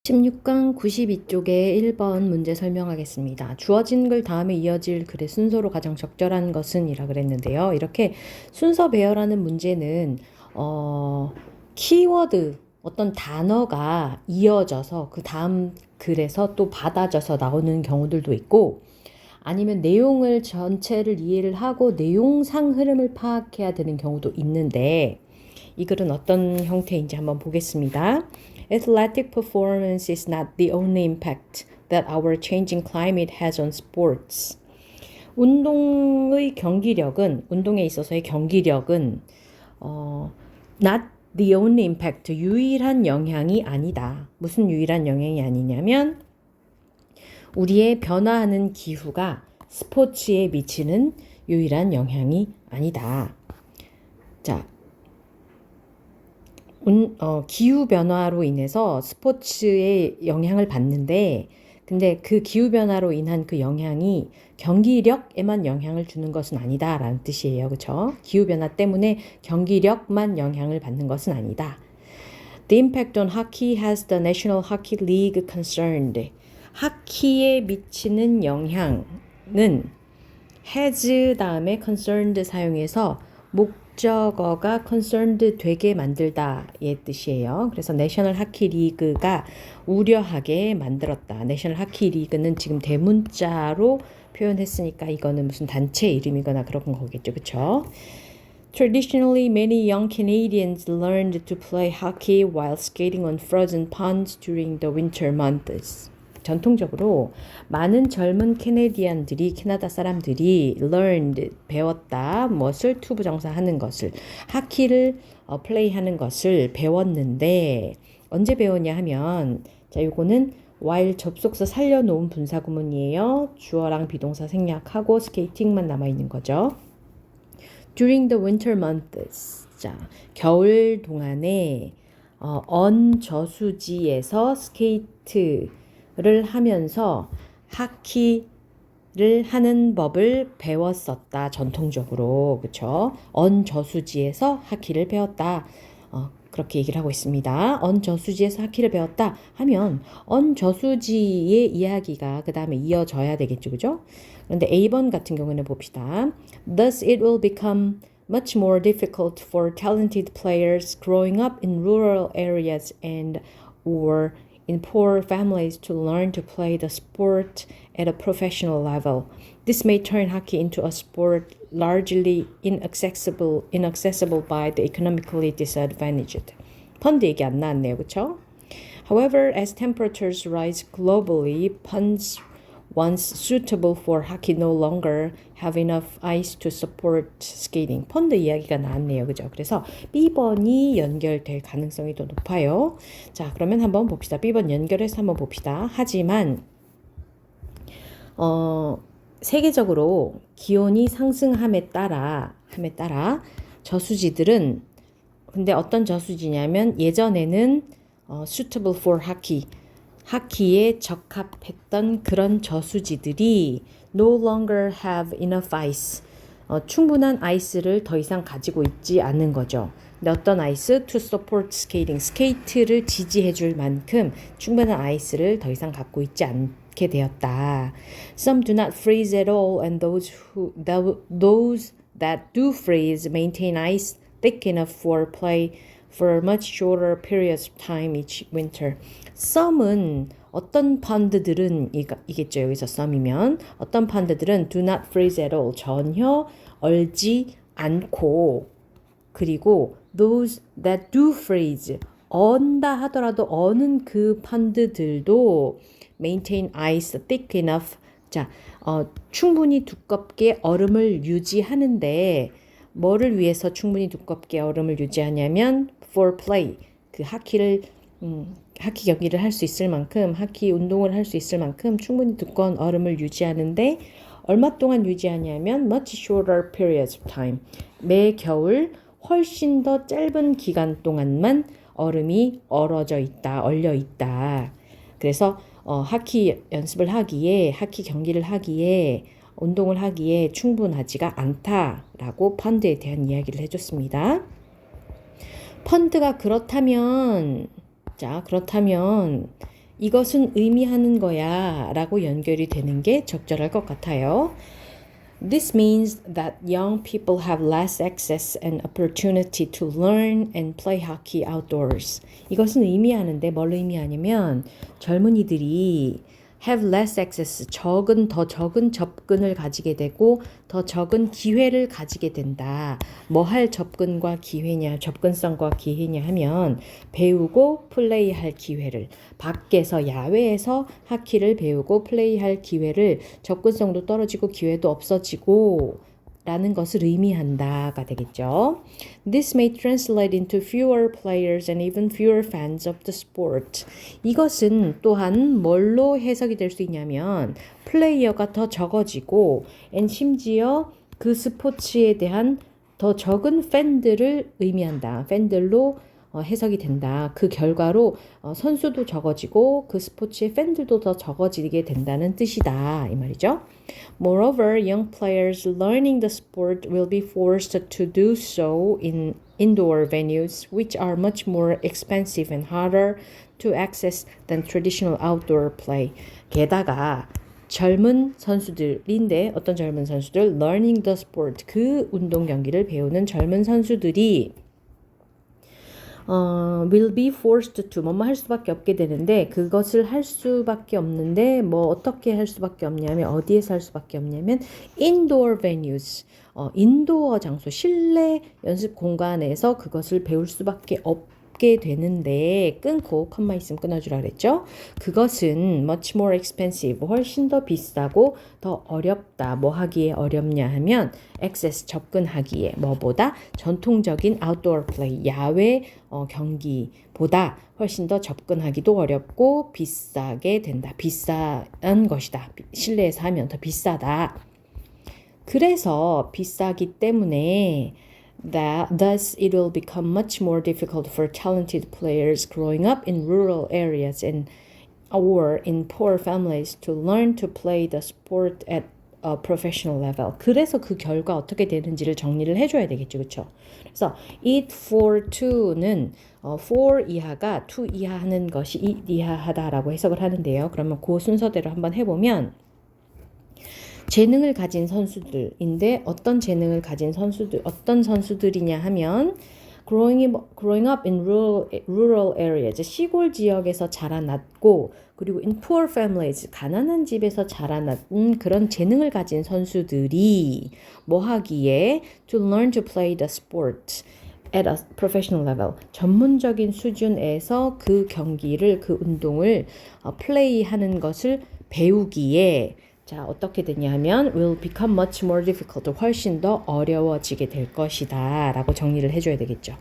16강 92쪽에 1번 문제 설명하겠습니다. 주어진 글 다음에 이어질 글의 순서로 가장 적절한 것은 이라 그랬는데요. 이렇게 순서 배열하는 문제는 키워드 어떤 단어가 이어져서 그 다음 글에서 또 받아져서 나오는 경우들도 있고 아니면 내용을 전체를 이해를 하고 내용상 흐름을 파악해야 되는 경우도 있는데 이 글은 어떤 형태인지 한번 보겠습니다. Athletic performance is not the only impact that our changing climate has on sports. 운동의 경기력은, 운동에 있어서의 경기력은 not the only impact, 유일한 영향이 아니다. 무슨 유일한 영향이 아니냐면 우리의 변화하는 기후가 스포츠에 미치는 유일한 영향이 아니다. 자, 기후변화로 인해서 스포츠에 영향을 받는데 근데 그 기후변화로 인한 그 영향이 경기력에만 영향을 주는 것은 아니다 라는 뜻이에요. 그렇죠? 기후변화 때문에 경기력만 영향을 받는 것은 아니다. The impact on hockey has the National Hockey League concerned. 하키에 미치는 영향은 has 다음에 concerned 사용해서 목적어가 concerned 되게 만들다의 뜻이에요. 그래서 내셔널 하키 리그가 우려하게 만들었다. 내셔널 하키 리그는 지금 대문자로 표현했으니까 이거는 무슨 단체 이름이거나 그런 거겠죠. 그렇죠? Traditionally, many young Canadians learned to play hockey while skating on frozen ponds during the winter months. 전통적으로 많은 젊은 캐나다 사람들이 learned, 배웠다, 무엇을 투부정사하는 것을, 하키를 플레이하는 것을 배웠는데 언제 배웠냐 하면 자, 요거는 while 접속사 살려놓은 분사구문이에요. 주어랑 비동사 생략하고 스케이팅만 남아있는 거죠. During the winter months, 자, 겨울 동안에 on 저수지에서 스케이트를 하면서 하키를 하는 법을 배웠었다. 전통적으로 그렇죠? on 저수지에서 하키를 배웠다. 그렇게 얘기를 하고 있습니다. on 저수지에서 하키를 배웠다 하면 on 저수지의 이야기가 그 다음에 이어져야 되겠죠. 그죠? 그런데 A번 같은 경우는 봅시다. Thus it will become much more difficult for talented players growing up in rural areas and or in poor families to learn to play the sport at a professional level. This may turn hockey into a sport largely inaccessible by the economically disadvantaged. 펀드 얘기 안 나왔네요. 그렇죠? However, as temperatures rise globally, ponds once suitable for hockey no longer have enough ice to support skating. 펀드 이야기가 나왔네요. 그죠? 그래서 B번이 연결될 가능성이 더 높아요. 자, 그러면 한번 봅시다. B번 연결해서 한번 봅시다. 하지만 세계적으로 기온이 상승함에 따라 저수지들은 근데 어떤 저수지냐면 예전에는 suitable for hockey 하키에 적합했던 그런 저수지들이 no longer have enough ice 충분한 아이스를 더 이상 가지고 있지 않는 거죠. 근데 어떤 아이스? To support skating 스케이트를 지지해 줄 만큼 충분한 아이스를 더 이상 갖고 있지 않게 되었다. Some do not freeze at all and those that do freeze maintain ice thick enough for play for much shorter periods of time each winter. Some은 어떤 펀드들은 이겠죠. 여기서 some이면 어떤 펀드들은 do not freeze at all 전혀 얼지 않고 그리고 those that do freeze 언다 하더라도 어는 그 펀드들도 maintain ice thick enough 자 충분히 두껍게 얼음을 유지하는데 뭐를 위해서 충분히 두껍게 얼음을 유지하냐면 for play 그 하키 경기를 할 수 있을 만큼 하키 운동을 할 수 있을 만큼 충분히 두꺼운 얼음을 유지하는데 얼마 동안 유지하냐면 much shorter periods of time 매 겨울 훨씬 더 짧은 기간 동안만 얼음이 얼어져 있다, 얼려 있다. 그래서 하키 연습을 하기에 하키 경기를 하기에 운동을 하기에 충분하지가 않다라고 펀드에 대한 이야기를 해줬습니다. 펀드가 그렇다면 이것은 의미하는 거야 라고 연결이 되는 게 적절할 것 같아요. This means that young people have less access and opportunity to learn and play hockey outdoors. 이것은 의미하는데 뭘 의미하냐면 젊은이들이 have less access, 더 적은 접근을 가지게 되고 더 적은 기회를 가지게 된다. 뭐 할 접근과 기회냐, 접근성과 기회냐 하면 배우고 플레이할 기회를, 밖에서 야외에서 하키를 배우고 플레이할 기회를 접근성도 떨어지고 기회도 없어지고 라는 것을 의미한다가 되겠죠. This may translate into fewer players and even fewer fans of the sport. 이것은 또한 뭘로 해석이 될 수 있냐면 플레이어가 더 적어지고 and 심지어 그 스포츠에 대한 더 적은 팬들을 의미한다. 팬들로 해석이 된다. 그 결과로 선수도 적어지고 그 스포츠의 팬들도 더 적어지게 된다는 뜻이다. 이 말이죠. Moreover, young players learning the sport will be forced to do so in indoor venues, which are much more expensive and harder to access than traditional outdoor play. 게다가 젊은 선수들인데 어떤 젊은 선수들? Learning the sport, 그 운동 경기를 배우는 젊은 선수들이 will be forced to 뭐뭐 할 수밖에 없게 되는데 그것을 할 수밖에 없는데 뭐 어떻게 할 수밖에 없냐면 어디에서 할 수밖에 없냐면 indoor venues 인도어 장소 실내 연습 공간에서 그것을 배울 수밖에 없게 되는데 끊고 컴마 있으면 끊어주라 그랬죠. 그것은 much more expensive 훨씬 더 비싸고 더 어렵다. 뭐 하기에 어렵냐 하면 access 접근하기에 뭐보다 전통적인 outdoor play 야외 경기보다 훨씬 더 접근하기도 어렵고 비싸게 된다. 비싼 것이다. 실내에서 하면 더 비싸다. 그래서 비싸기 때문에 thus it will become much more difficult for talented players growing up in rural areas or in poor families to learn to play the sport at a professional level. 그래서 그 결과 어떻게 되는지를 정리를 해줘야 되겠죠. 그렇죠? 그래서 it for to는 for 이하가 to 이하 하는 것이 it 이하 하다라고 해석을 하는데요. 그러면 그 순서대로 한번 해보면 재능을 가진 선수들인데 어떤 재능을 가진 선수들, 어떤 선수들이냐 하면 growing up in rural areas, 시골 지역에서 자라났고 그리고 in poor families, 가난한 집에서 자라난 그런 재능을 가진 선수들이 뭐 하기에 to learn to play the sport at a professional level, 전문적인 수준에서 그 경기를, 그 운동을 플레이하는 것을 배우기에 자, 어떻게 되냐면 will become much more difficult, 훨씬 더 어려워지게 될 것이다 라고 정리를 해줘야 되겠죠.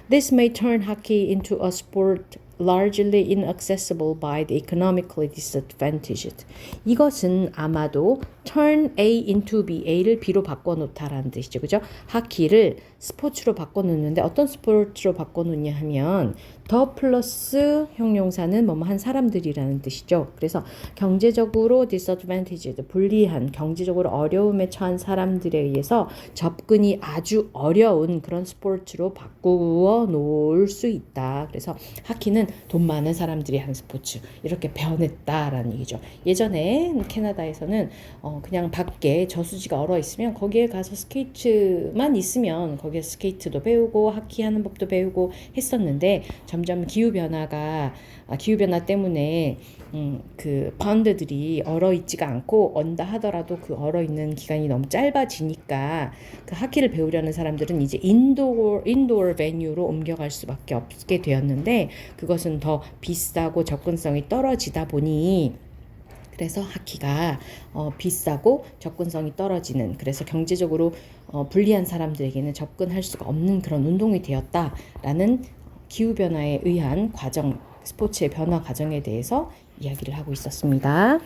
This may turn hockey into a sport largely inaccessible by the economically disadvantaged. 이것은 아마도 turn A into B, A를 B로 바꿔놓다라는 뜻이죠. 그죠? 하키를 스포츠로 바꿔놓는데 어떤 스포츠로 바꿔놓냐 하면 더 플러스 형용사는 뭐뭐 한 사람들이라는 뜻이죠. 그래서 경제적으로 disadvantaged, 불리한, 경제적으로 어려움에 처한 사람들에 의해서 접근이 아주 어려운 그런 스포츠로 바꾸어 놓을 수 있다. 그래서 하키는 돈 많은 사람들이 하는 스포츠 이렇게 변했다라는 얘기죠. 예전에 캐나다에서는 그냥 밖에 저수지가 얼어 있으면 거기에 가서 스케이트만 있으면 거기에 스케이트도 배우고 하키하는 법도 배우고 했었는데 점점 기후변화 때문에 그 펀드들이 얼어 있지가 않고 언다 하더라도 그 얼어 있는 기간이 너무 짧아지니까 그 하키를 배우려는 사람들은 이제 인도어 베뉴로 옮겨갈 수밖에 없게 되었는데 그것은 더 비싸고 접근성이 떨어지다 보니 그래서 하키가 비싸고 접근성이 떨어지는, 그래서 경제적으로 불리한 사람들에게는 접근할 수가 없는 그런 운동이 되었다라는 기후변화에 의한 과정, 스포츠의 변화 과정에 대해서 이야기를 하고 있었습니다.